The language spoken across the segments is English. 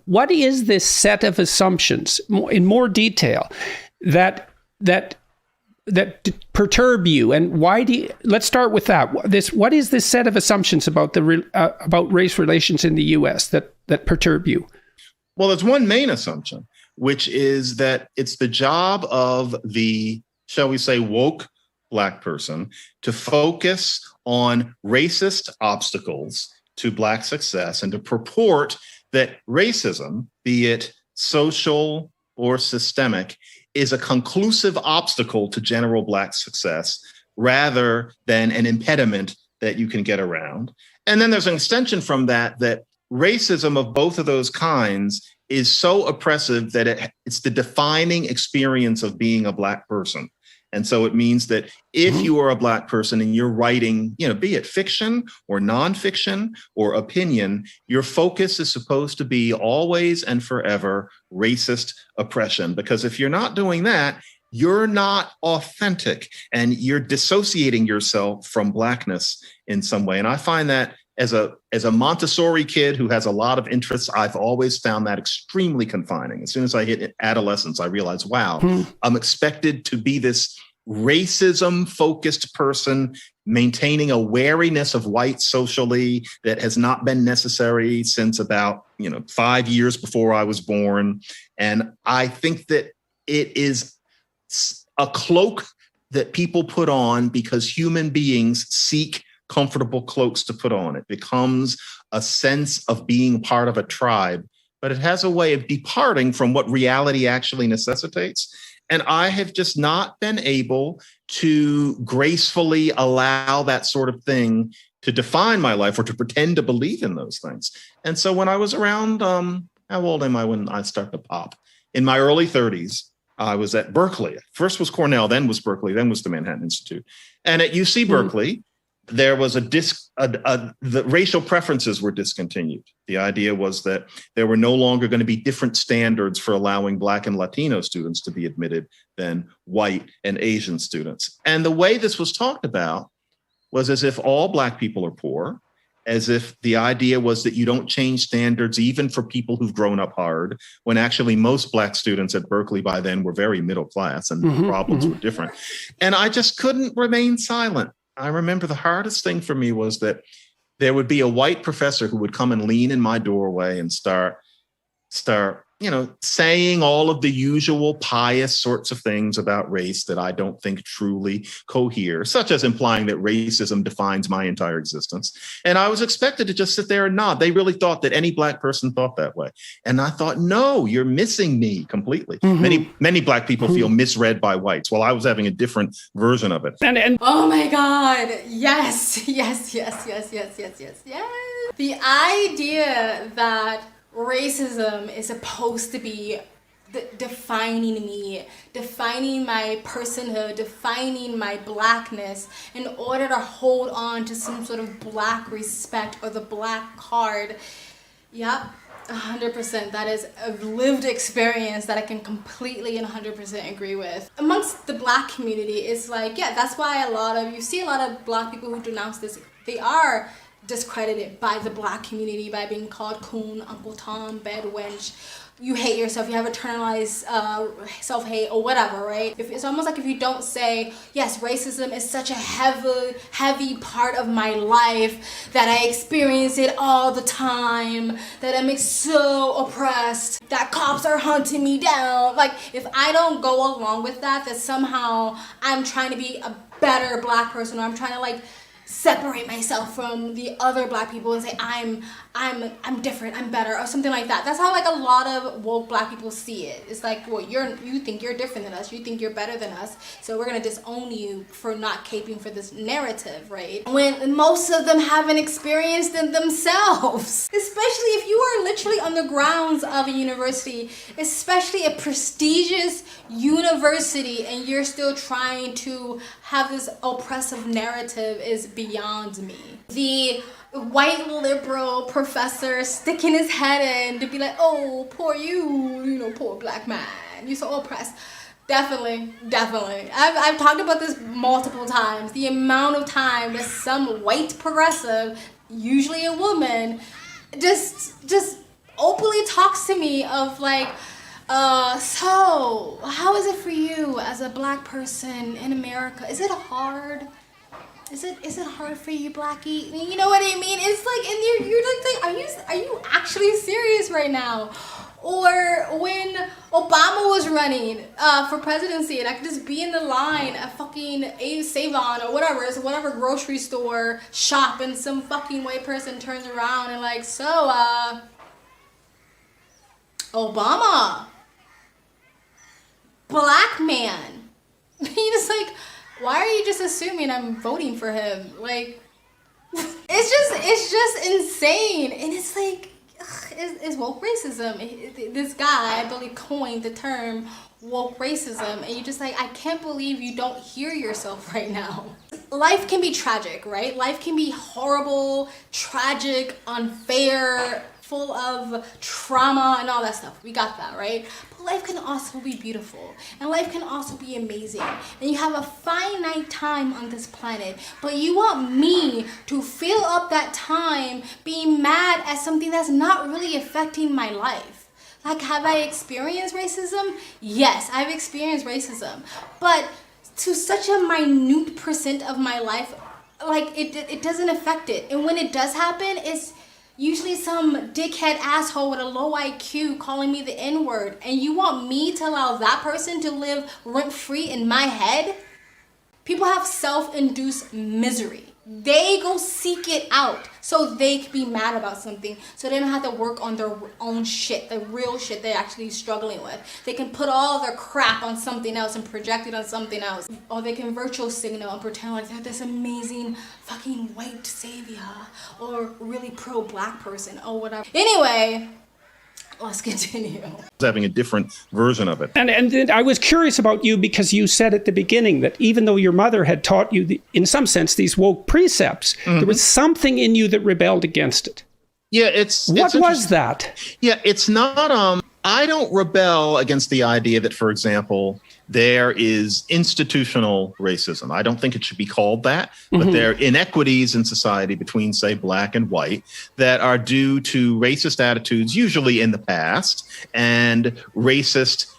what is this set of assumptions in more detail that perturb you, and why do you, let's start with that. What is this set of assumptions about about race relations in the U.S. that perturb you? Well, there's one main assumption, which is that it's the job of the, shall we say, woke Black person to focus on racist obstacles to Black success and to purport that racism, be it social or systemic, is a conclusive obstacle to general Black success rather than an impediment that you can get around. And then there's an extension from that racism of both of those kinds is so oppressive that it's the defining experience of being a Black person. And so it means that if you are a Black person and you're writing, be it fiction or nonfiction or opinion, your focus is supposed to be always and forever racist oppression. Because if you're not doing that, you're not authentic and you're dissociating yourself from Blackness in some way. And I find that as a Montessori kid who has a lot of interests, I've always found that extremely confining. As soon as I hit adolescence, I realized, wow, I'm expected to be this racism-focused person maintaining a wariness of white socially that has not been necessary since about 5 years before I was born. And I think that it is a cloak that people put on because human beings seek comfortable cloaks to put on. It becomes a sense of being part of a tribe, but it has a way of departing from what reality actually necessitates. And I have just not been able to gracefully allow that sort of thing to define my life or to pretend to believe in those things. And so when I was around, how old am I when I start to pop? In my early 30s, I was at Berkeley. First was Cornell, then was Berkeley, then was the Manhattan Institute. And at UC Berkeley, there was the racial preferences were discontinued. The idea was that there were no longer going to be different standards for allowing Black and Latino students to be admitted than white and Asian students. And the way this was talked about was as if all Black people are poor, as if the idea was that you don't change standards even for people who've grown up hard, when actually most Black students at Berkeley by then were very middle class and the problems were different. And I just couldn't remain silent. I remember the hardest thing for me was that there would be a white professor who would come and lean in my doorway and start, saying all of the usual pious sorts of things about race that I don't think truly cohere, such as implying that racism defines my entire existence. And I was expected to just sit there and nod. They really thought that any Black person thought that way. And I thought, no, you're missing me completely. Many Black people feel misread by whites. Well, I was having a different version of it. And oh my God, yes. The idea that racism is supposed to be defining me, defining my personhood, defining my Blackness in order to hold on to some sort of Black respect or the Black card. Yep, 100%. That is a lived experience that I can completely and 100% agree with. Amongst the Black community, it's like, that's why you see a lot of Black people who denounce this, they are discredited by the Black community by being called coon, Uncle Tom, bad wench. You hate yourself, you have internalized self-hate or whatever, right? It's almost like if you don't say, yes, racism is such a heavy part of my life that I experience it all the time, that I'm so oppressed, that cops are hunting me down. Like, if I don't go along with that somehow I'm trying to be a better Black person, or I'm trying to separate myself from the other Black people and say I'm different, I'm better, or something like that. That's how a lot of woke Black people see it. It's like, well, you think you're different than us, you think you're better than us, so we're gonna disown you for not caping for this narrative, right? When most of them haven't experienced it themselves. Especially if you are literally on the grounds of a university, especially a prestigious university, and you're still trying to have this oppressive narrative is beyond me. The white liberal professor sticking his head in to be like, oh, poor you, poor Black man, you're so oppressed. Definitely. I've talked about this multiple times. The amount of time that some white progressive, usually a woman, just openly talks to me of like, so how is it for you as a black person in America? Is it hard? Is it hard for you, Blackie? You know what I mean? It's like, and you're like, are you actually serious right now? Or when Obama was running for presidency, and I could just be in the line at fucking Save-On or whatever, it's whatever grocery store shop, and some fucking white person turns around and like, so Obama, black man. He just like, why are you just assuming I'm voting for him? Like, it's just insane. And it's like, it's woke racism. This guy, I believe, coined the term woke racism. And you're just like, I can't believe you don't hear yourself right now. Life can be tragic, right? Life can be horrible, tragic, unfair, full of trauma and all that stuff. We got that, right? But life can also be beautiful, and life can also be amazing. And you have a finite time on this planet, but you want me to fill up that time being mad at something that's not really affecting my life. Like, have I experienced racism? Yes, I've experienced racism, but to such a minute percent of my life, like it doesn't affect it. And when it does happen, it's usually some dickhead asshole with a low IQ calling me the N-word, and you want me to allow that person to live rent-free in my head? People have self-induced misery. They go seek it out so they can be mad about something, so they don't have to work on their own shit, the real shit they're actually struggling with. They can put all their crap on something else and project it on something else. Or they can virtual signal and pretend like they're this amazing fucking white savior or really pro-black person or whatever. Anyway, let's continue. Having a different version of it. And then I was curious about you because you said at the beginning that even though your mother had taught you, in some sense, these woke precepts, there was something in you that rebelled against it. Yeah, what was that? Yeah, it's not, I don't rebel against the idea that, for example, there is institutional racism. I don't think it should be called that, but there are inequities in society between, say, black and white that are due to racist attitudes, usually in the past, and racist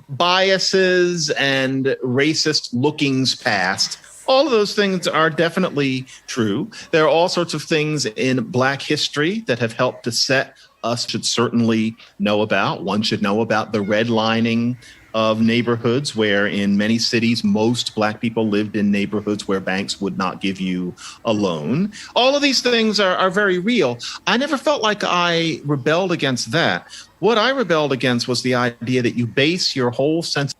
biases and racist lookings past. All of those things are definitely true. There are all sorts of things in Black history that have helped to set us should certainly know about. One should know about the redlining of neighborhoods, where in many cities, most Black people lived in neighborhoods where banks would not give you a loan. All of these things are very real. I never felt like I rebelled against that. What I rebelled against was the idea that you base your whole sense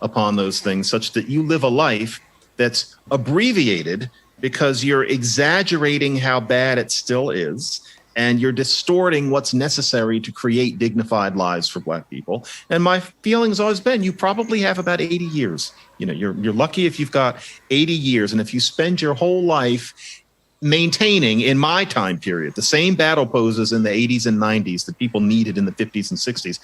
upon those things, such that you live a life that's abbreviated because you're exaggerating how bad it still is, and you're distorting what's necessary to create dignified lives for Black people. And my feeling's always been, you probably have about 80 years. You know, you're lucky if you've got 80 years, and if you spend your whole life maintaining, in my time period, the same battle poses in the 80s and 90s that people needed in the 50s and 60s.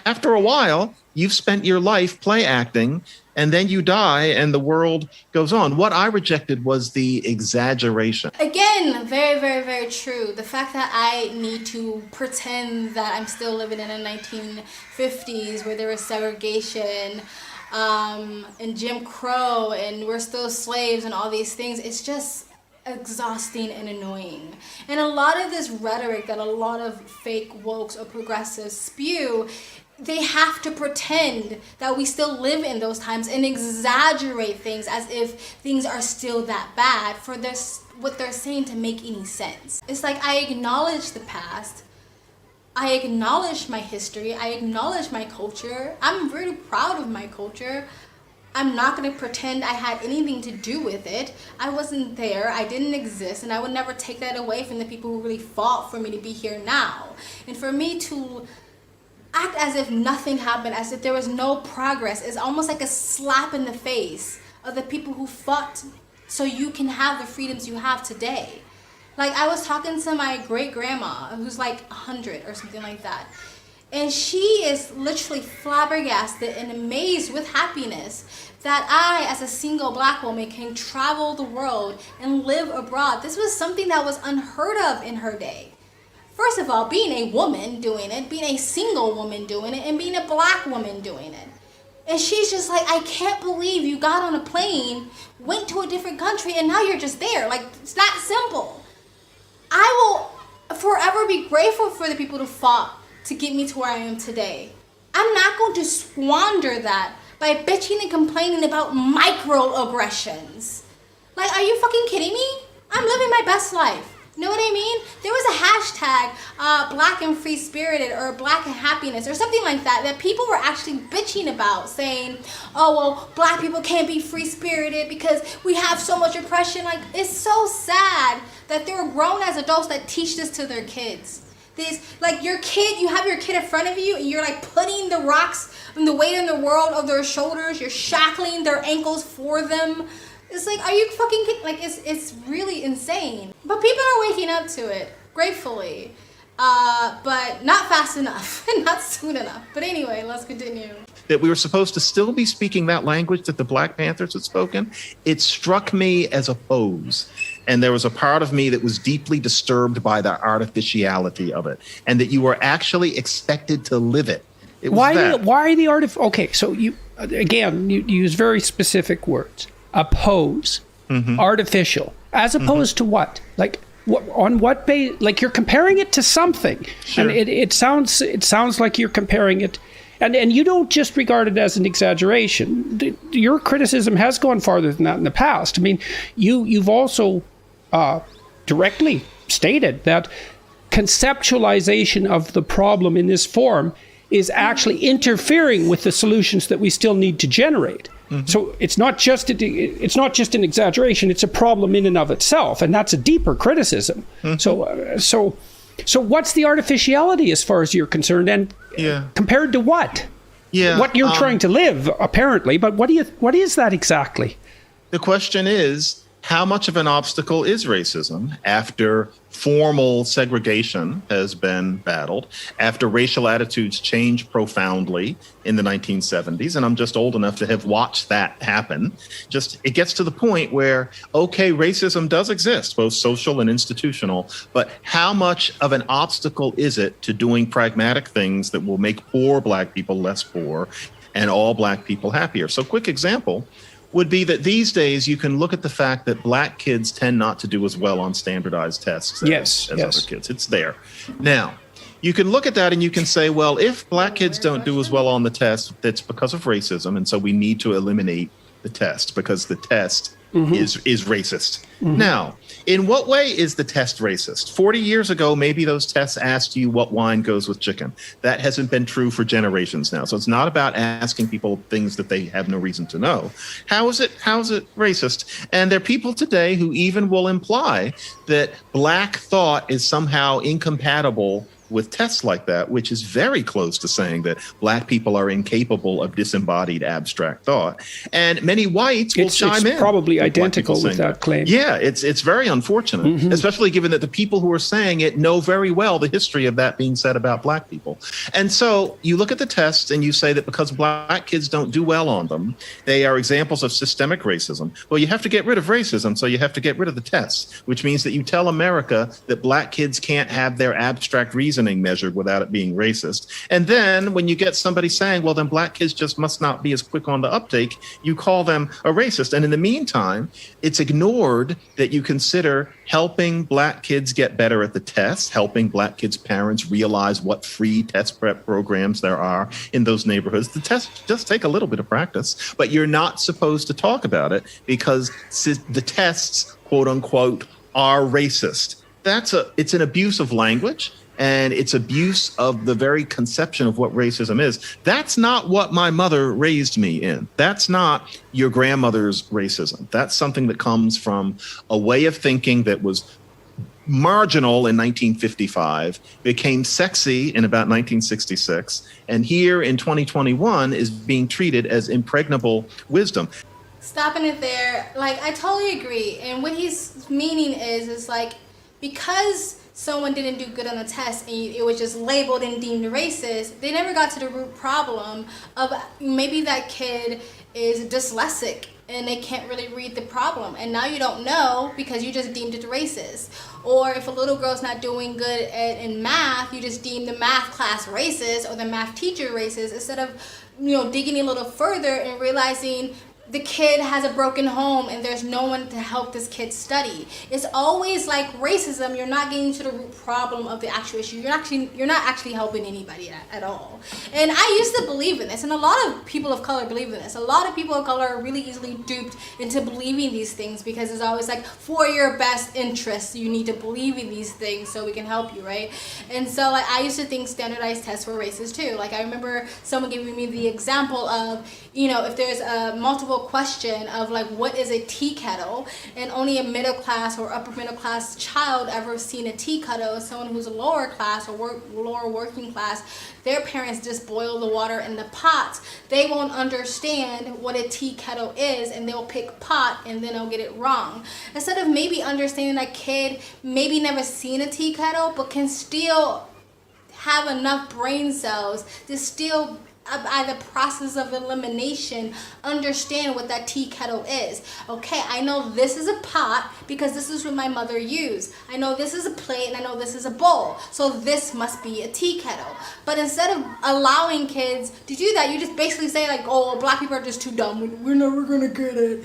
After a while, you've spent your life play acting, and then you die and the world goes on. What I rejected was the exaggeration. Again, very, very, very true. The fact that I need to pretend that I'm still living in the 1950s where there was segregation and Jim Crow and we're still slaves and all these things, it's just exhausting and annoying. And a lot of this rhetoric that a lot of fake wokes or progressives spew, they have to pretend that we still live in those times and exaggerate things as if things are still that bad for this, what they're saying to make any sense. It's like, I acknowledge the past, I acknowledge my history, I acknowledge my culture, I'm really proud of my culture. I'm not going to pretend I had anything to do with it. I wasn't there, I didn't exist, and I would never take that away from the people who really fought for me to be here now. And for me to act as if nothing happened, as if there was no progress, is almost like a slap in the face of the people who fought so you can have the freedoms you have today. Like, I was talking to my great-grandma, who's like 100 or something like that. And she is literally flabbergasted and amazed with happiness that I, as a single Black woman, can travel the world and live abroad. This was something that was unheard of in her day. First of all, being a woman doing it, being a single woman doing it, and being a black woman doing it. And she's just like, I can't believe you got on a plane, went to a different country, and now you're just there. Like, it's that simple. I will forever be grateful for the people who fought to get me to where I am today. I'm not going to squander that by bitching and complaining about microaggressions. Like, are you fucking kidding me? I'm living my best life. You know what I mean? There was a hashtag, black and free spirited, or black and happiness, or something like that people were actually bitching about, saying, oh, well, black people can't be free spirited because we have so much oppression. Like, it's so sad that there are grown as adults that teach this to their kids. Like, your kid, you have your kid in front of you, and you're like putting the rocks and the weight in the world of their shoulders, you're shackling their ankles for them. It's like, are you fucking kidding? Like, it's really insane. But people are waking up to it, gratefully. But not fast enough, and not soon enough. But anyway, let's continue. That we were supposed to still be speaking that language that the Black Panthers had spoken, it struck me as a pose. And there was a part of me that was deeply disturbed by the artificiality of it, and that you were actually expected to live it. Why the okay, so you use very specific words. Oppose, artificial, as opposed to what? Like, on what base? Like, you're comparing it to something, sure. And it sounds like you're comparing it, and you don't just regard it as an exaggeration. Your criticism has gone farther than that in the past. I mean, you've also directly stated that conceptualization of the problem in this form is actually interfering with the solutions that we still need to generate. So it's not just an exaggeration; it's a problem in and of itself, and that's a deeper criticism. So what's the artificiality as far as you're concerned, and compared to what? What you're trying to live, apparently, but what is that exactly? The question is, how much of an obstacle is racism after formal segregation has been battled, after racial attitudes changed profoundly in the 1970s? And I'm just old enough to have watched that happen. It gets to the point where, okay, racism does exist, both social and institutional, but how much of an obstacle is it to doing pragmatic things that will make poor Black people less poor and all Black people happier? So, quick example would be that these days you can look at the fact that Black kids tend not to do as well on standardized tests as other kids. It's there. Now, you can look at that and you can say, well, if Black kids don't do as well on the test, that's because of racism, and so we need to eliminate the test because the test is racist. Now, in what way is the test racist? 40 years ago, maybe those tests asked you what wine goes with chicken. That hasn't been true for generations now. So it's not about asking people things that they have no reason to know. How is it racist? And there are people today who even will imply that Black thought is somehow incompatible with tests like that, which is very close to saying that Black people are incapable of disembodied abstract thought. And many whites will chime in. It's probably identical with that claim. Yeah, it's very unfortunate, especially given that the people who are saying it know very well the history of that being said about Black people. And so you look at the tests and you say that because Black kids don't do well on them, they are examples of systemic racism. Well, you have to get rid of racism, so you have to get rid of the tests, which means that you tell America that Black kids can't have their abstract reasoning measured without it being racist. And then when you get somebody saying, well, then Black kids just must not be as quick on the uptake, you call them a racist. And in the meantime, it's ignored that you consider helping Black kids get better at the tests, helping Black kids' parents realize what free test prep programs there are in those neighborhoods. The tests just take a little bit of practice, but you're not supposed to talk about it because the tests, quote unquote, are racist. It's an abuse of language. And it's abuse of the very conception of what racism is. That's not what my mother raised me in. That's not your grandmother's racism. That's something that comes from a way of thinking that was marginal in 1955, became sexy in about 1966, and here in 2021 is being treated as impregnable wisdom. Stopping it there, like, I totally agree. And what he's meaning is like, because someone didn't do good on a test and it was just labeled and deemed racist, they never got to the root problem of maybe that kid is dyslexic and they can't really read the problem. And now you don't know because you just deemed it racist. Or if a little girl's not doing good in math, you just deem the math class racist or the math teacher racist, instead of, digging a little further and realizing the kid has a broken home and there's no one to help this kid study. It's always like racism. You're not getting to the root problem of the actual issue. You're not actually helping anybody at all. And I used to believe in this, and a lot of people of color believe in this. A lot of people of color are really easily duped into believing these things, because it's always like, for your best interest, you need to believe in these things so we can help you, right? And so like I used to think standardized tests were racist too. Like I remember someone giving me the example of, if there's a multiple question of like, what is a tea kettle, and only a middle class or upper middle class child ever seen a tea kettle, someone who's a lower class or lower working class, their parents just boil the water in the pots. They won't understand what a tea kettle is, and they'll pick pot and then they'll get it wrong. Instead of maybe understanding that kid maybe never seen a tea kettle but can still have enough brain cells to still, by the process of elimination, understand what that tea kettle is. Okay, I know this is a pot because this is what my mother used. I know this is a plate and I know this is a bowl. So this must be a tea kettle. But instead of allowing kids to do that, you just basically say like, oh, black people are just too dumb. We're never gonna get it.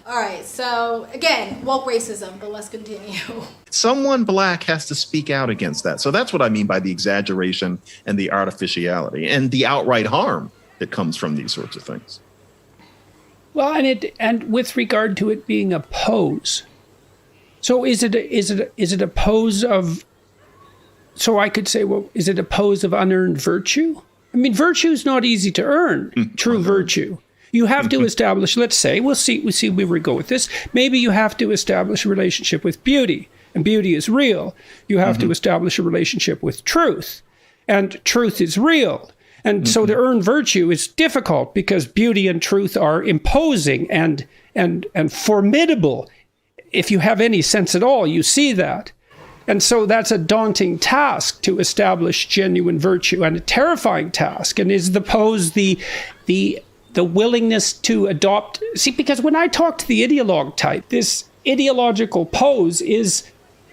All right, so again, woke racism, but let's continue. Someone black has to speak out against that. So that's what I mean by the exaggeration and the artificiality and the outright harm that comes from these sorts of things. Well, and with regard to it being a pose, so is it a pose of? So I could say, well, is it a pose of unearned virtue? I mean, virtue is not easy to earn. True virtue. You have to establish, let's say, we'll see where we go with this. Maybe you have to establish a relationship with beauty, and beauty is real. You have to establish a relationship with truth, and truth is real. And so to earn virtue is difficult because beauty and truth are imposing and formidable. If you have any sense at all, you see that. And so that's a daunting task to establish genuine virtue, and a terrifying task. And is the pose the willingness to adopt? See, because when I talk to the ideologue type, this ideological pose is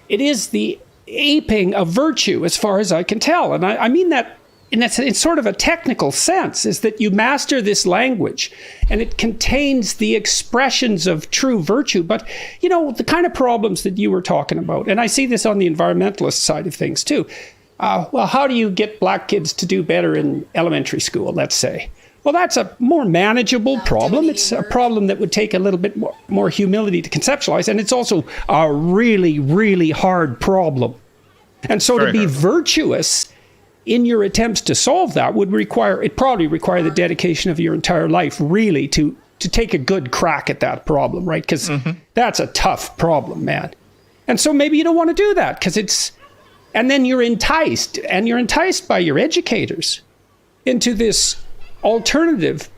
the aping of virtue, as far as I can tell. And I mean that in sort of a technical sense, is that you master this language and it contains the expressions of true virtue. But, the kind of problems that you were talking about, and I see this on the environmentalist side of things too. Well, how do you get black kids to do better in elementary school, let's say? Well, that's a more manageable problem. It's a problem that would take a little bit more humility to conceptualize. And it's also a really, really hard problem. And so to be virtuous in your attempts to solve that would probably require the dedication of your entire life, really, to take a good crack at that problem, right? Because that's a tough problem, man. And so maybe you don't want to do that and then you're enticed by your educators into this alternative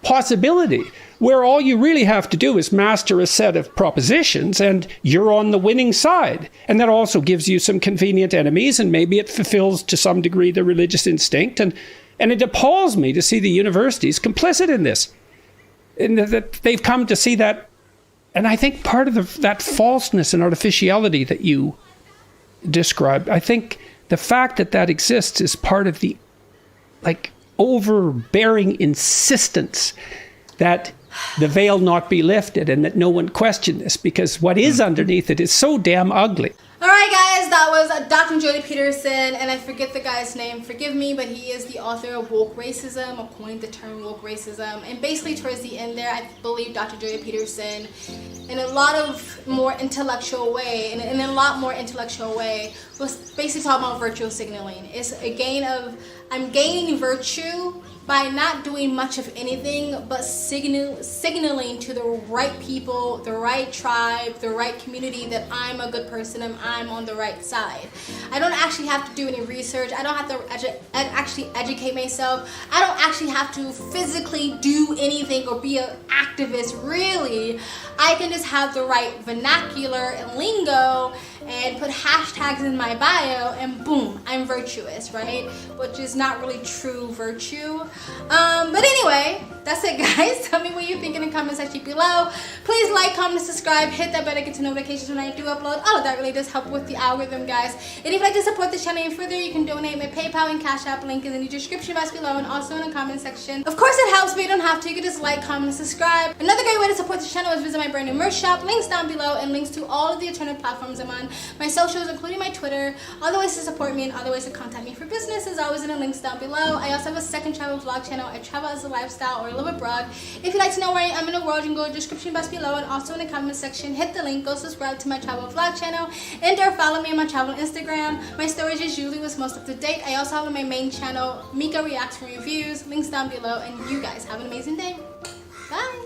possibility where all you really have to do is master a set of propositions and you're on the winning side. And that also gives you some convenient enemies, and maybe it fulfills to some degree the religious instinct. And it appalls me to see the universities complicit in this, and that they've come to see that. And I think part of that falseness and artificiality that you described, I think the fact that exists is part of the overbearing insistence that the veil not be lifted and that no one question this, because what is underneath it is so damn ugly. All right, guys, that was Dr. Jordan Peterson, and I forget the guy's name. Forgive me, but he is the author of Woke Racism, or coined the term woke racism. And basically, towards the end there, I believe Dr. Jordan Peterson, in a lot more intellectual way, was basically talking about virtual signaling. It's a I'm gaining virtue by not doing much of anything but signaling to the right people, the right tribe, the right community that I'm a good person and I'm on the right side. I don't actually have to do any research. I don't have to actually educate myself. I don't actually have to physically do anything or be an activist, really. I can just have the right vernacular and lingo and put hashtags in my bio and boom, I'm virtuous, right? Which is not really true virtue. But anyway, that's it, guys. Tell me what you think in the comment section below. Please like, comment, and subscribe. Hit that bell to get notifications when I do upload. All of that really does help with the algorithm, guys. And if you'd like to support the channel even further, you can donate. My PayPal and Cash App link is in the description box below and also in the comment section. Of course, it helps, but you don't have to. You can just like, comment, and subscribe. Another great way to support the channel is visit my brand new merch shop. Links down below and links to all of the alternative platforms I'm on. My socials, including my Twitter, all the ways to support me and other ways to contact me for business is always in the links down below. I also have a second travel vlog channel. I travel as a lifestyle or live abroad. If you'd like to know where I am in the world, you can go to the description box below and also in the comment section. Hit the link, go subscribe to my travel vlog channel, and or follow me on my travel Instagram. My storage is usually what's most up to date. I also have on my main channel, Mika Reacts and Reviews. Links down below, and you guys have an amazing day. Bye!